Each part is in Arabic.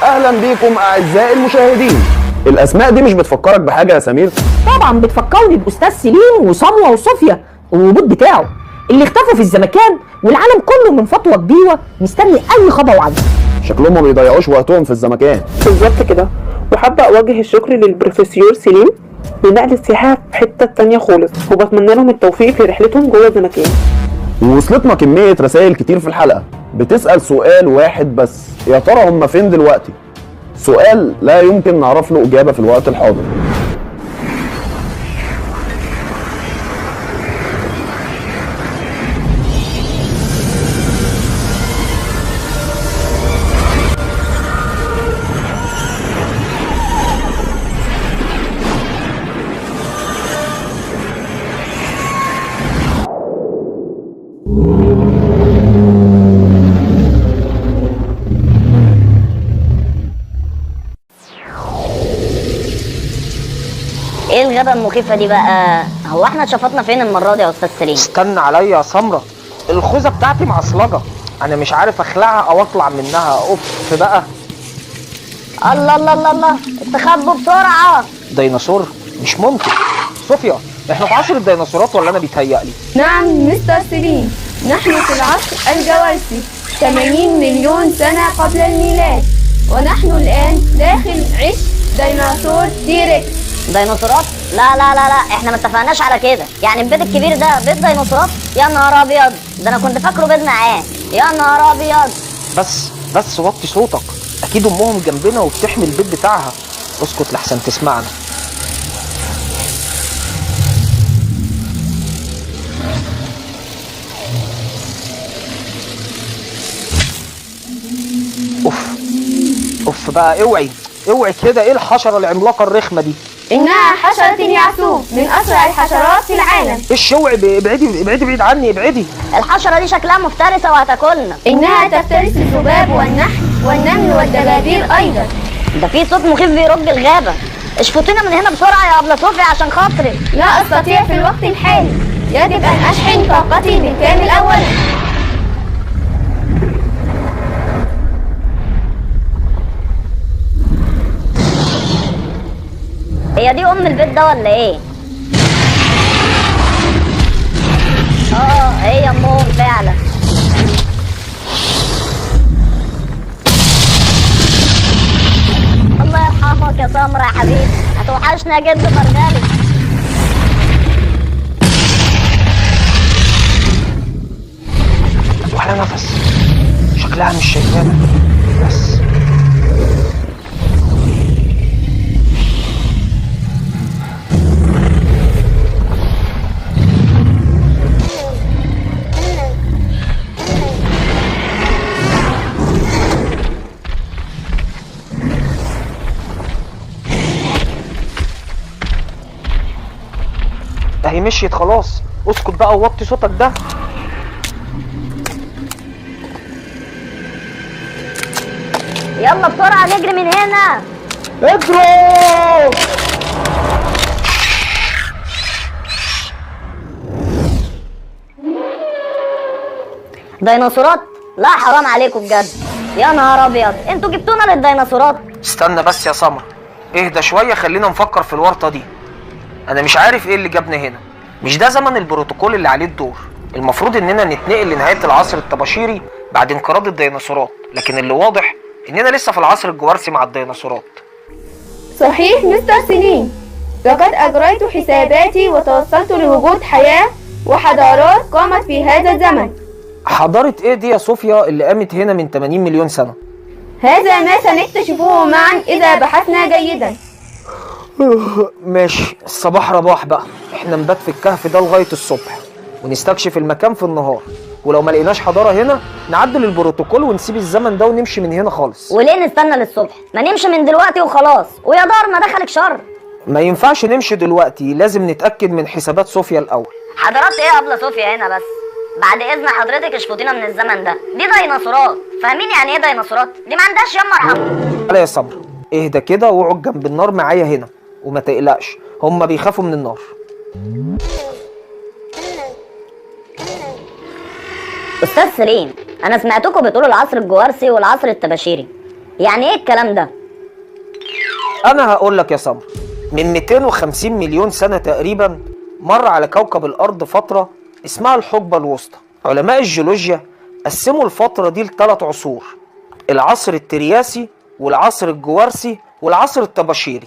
اهلا بيكم اعزائي المشاهدين. الاسماء دي مش بتفكرك بحاجه يا سمير؟ طبعا بتفكرني باستاذ سليم وصموه وصوفيا والوجود بتاعه اللي اختفوا في الزمكان، والعالم كله من فتره كبيره مستني اي خبر عنه. شكلهم ما بيضيعوش وقتهم في الزمكان. بالظبط كده. وحابه اوجه الشكر للبروفيسور سليم لنقل السياحه في حته تانية خالص، وبتمنى لهم التوفيق في رحلتهم جوه الزمكان. ووصلتنا كميه رسائل كتير في الحلقه بتسال سؤال واحد بس، يا ترى هم فين دلوقتي؟ سؤال لا يمكن نعرف له اجابه في الوقت الحاضر. ايه الغابة المخيفة دي بقى؟ هو احنا اتشفطنا فين المرة دي يا استاذ سليم؟ استنى عليا يا سمرة، الخوذة بتاعتي معصلجة، انا مش عارف اخلعها او اطلع منها. اوف بقى. الله الله الله الله، استخبوا بسرعة. ديناصور؟ مش ممكن. صوفيا، احنا في عصر الديناصورات ولا انا بيتهيألي؟ نعم مستر سليم، نحن في العصر الجوارسي 80 مليون سنة قبل الميلاد، ونحن الآن داخل عش ديناصور تيركس. ديناصورات؟ لا لا لا لا، احنا ما اتفقناش على كده. يعني البيت الكبير ده بيت ديناصورات؟ يا نهار ابيض، ده انا كنت فاكره بيت نعام. يا نهار ابيض. بس وطي صوتك، اكيد امهم جنبنا وبتحمي البيت بتاعها. اسكت لحسن تسمعنا. اوف بقى، اوعي كده. ايه الحشرة العملاقة الرخمة دي؟ إنها حشرة يعسوف من أسرع الحشرات في العالم. ايش؟ اوعي، ابعدي بعيد عني، ابعدي. الحشرة دي شكلها مفترسة وهتاكلنا. إنها تفترس الذباب والنحل والنمل والدبابير أيضا. ده في صوت مخيف بيرج الغابة. اشفطينا من هنا بسرعة يا أبلة صوفيا عشان خاطري. لا أستطيع في الوقت الحالي، يجب أن أشحن طاقتي بالكامل أولا. هي دي ام البيت ده ولا ايه؟ هي امهم فعلا. الله يرحمك يا سمرة يا حبيبي، هتوحشنا يا جد مرجالي. ولا نفس، شكلها مش شايفانا. بس اهي مشيت خلاص. اسكت بقى ووطي صوتك ده. يلا بسرعة نجري من هنا. اجروا! ديناصورات؟ لا حرام عليكم بجد. يا نهار ابيض، انتوا جبتونا للديناصورات. استنى بس يا سمر، اهدى شوية، خلينا نفكر في الورطة دي. انا مش عارف ايه اللي جابنا هنا. مش ده زمن البروتوكول اللي عليه الدور؟ المفروض اننا نتنقل لنهاية العصر الطباشيري بعد انقراض الديناصورات، لكن اللي واضح اننا لسه في العصر الجوارسي مع الديناصورات. صحيح مستر سليم، لقد أجريت حساباتي وتوصلت لوجود حياة وحضارات قامت في هذا الزمن. حضارة ايه دي يا صوفيا اللي قامت هنا من 80 مليون سنة؟ هذا ما سنكتشفه معا إذا بحثنا جيدا. ماشي، الصباح رباح بقى. احنا نبات في الكهف ده لغاية الصبح ونستكشف المكان في النهار، ولو ما لقيناش حضارة هنا نعدل البروتوكول ونسيب الزمن ده ونمشي من هنا خالص. وليه نستنى للصبح؟ ما نمشي من دلوقتي وخلاص، ويا دار ما دخلك شر. ما ينفعش نمشي دلوقتي، لازم نتأكد من حسابات صوفيا الأول. حضارات ايه يا أبلة صوفيا هنا بس؟ بعد إذن حضرتك اشفطينا من الزمن ده، دي ديناصورات. فاهمين يعني ايه ديناصورات؟ دي ما عندهاش يما ارحمها. لا يا صبر، اهدى كده واقعد جنب النار معايا هنا وما تقلقش، هما بيخافوا من النار. أستاذ سليم، أنا سمعتكم بتقولوا العصر الجوارسي والعصر الطباشيري. يعني ايه الكلام ده؟ انا هقول لك يا سمر، من 250 مليون سنة تقريبا مر على كوكب الارض فترة اسمها الحقبة الوسطى. علماء الجيولوجيا قسموا الفترة دي ل3 عصور: العصر الترياسي والعصر الجوارسي والعصر الطباشيري.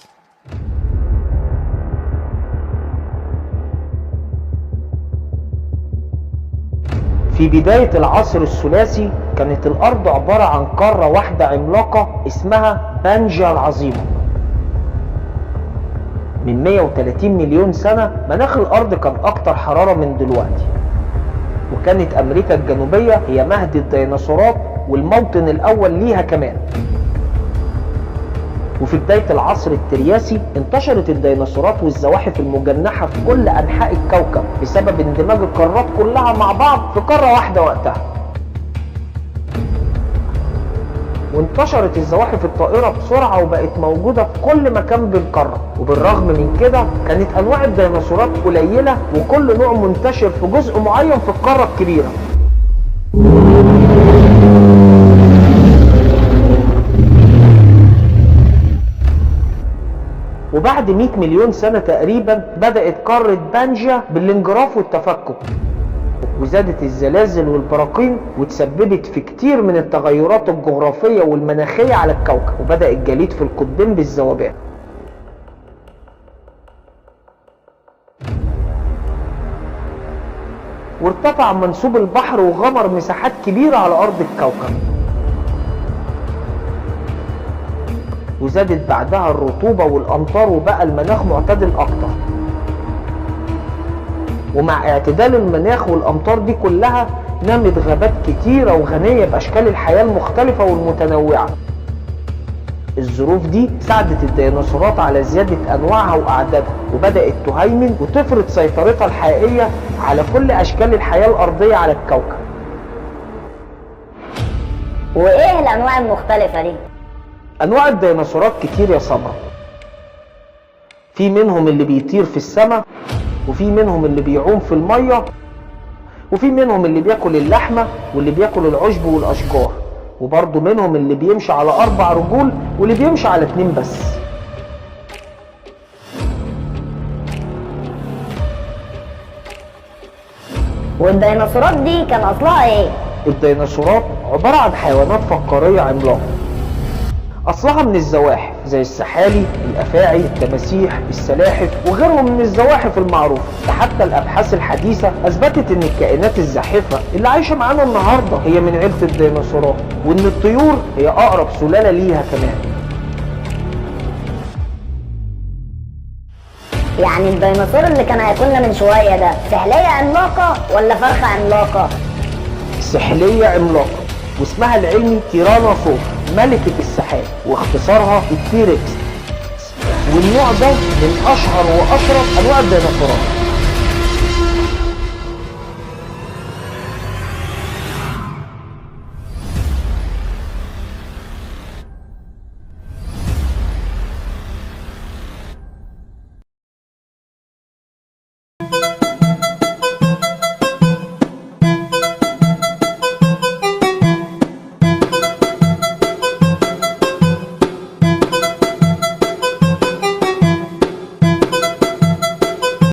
في بداية العصر الثلاثي كانت الأرض عبارة عن قارة واحدة عملاقة اسمها بانجيا العظيمة. من 130 مليون سنة مناخ الأرض كان أكتر حرارة من دلوقتي، وكانت أمريكا الجنوبية هي مهد الديناصورات والموطن الأول ليها كمان. وفي بداية العصر الترياسي انتشرت الديناصورات والزواحف المجنحة في كل أنحاء الكوكب بسبب اندماج القارات كلها مع بعض في قارة واحدة وقتها. وانتشرت الزواحف الطائرة بسرعة وبقت موجودة في كل مكان بالقارة، وبالرغم من كده كانت أنواع الديناصورات قليلة وكل نوع منتشر في جزء معين في القارة الكبيرة. وبعد 100 مليون سنة تقريبا بدأت قارة بانجيا بالانجراف والتفكك، وزادت الزلازل والبراكين وتسببت في كتير من التغيرات الجغرافية والمناخية على الكوكب، وبدأ الجليد في القطبين بالذوبان. وارتفع منسوب البحر وغمر مساحات كبيرة على أرض الكوكب، وزادت بعدها الرطوبة والأمطار وبقى المناخ معتدل أكتر. ومع اعتدال المناخ والأمطار دي كلها نمت غابات كتيرة وغنية بأشكال الحياة المختلفة والمتنوعة. الظروف دي ساعدت الديناصورات على زيادة أنواعها وأعدادها، وبدأت تهيمن وتفرض سيطرتها الحقيقية على كل أشكال الحياة الأرضية على الكوكب. وايه الانواع المختلفة دي؟ أنواع الديناصورات كتير يا سمرة. في منهم اللي بيطير في السماء، وفي منهم اللي بيعوم في المية، وفي منهم اللي بياكل اللحمة واللي بياكل العشب والأشجار، وبرضه منهم اللي بيمشي على 4 رجول واللي بيمشي على 2 بس. والديناصورات دي كان اصلها ايه؟ الديناصورات عبارة عن حيوانات فقارية عملاقة، أصلها من الزواحف زي السحالي، الأفاعي، التماسيح، السلاحف وغيرهم من الزواحف المعروفة. حتى الأبحاث الحديثة أثبتت إن الكائنات الزاحفة اللي عايشة معانا النهاردة هي من عيلة الديناصورات، وإن الطيور هي أقرب سلالة ليها كمان. يعني الديناصور اللي كان هياكلنا من شوية ده سحلية عملاقة ولا فرخة عملاقة؟ سحلية عملاقة، واسمها العلمي تيرانوسور، ملكة السحاب، واختصارها التيركس. والنوع ده من أشهر وأشرف أنواع الديناصورات.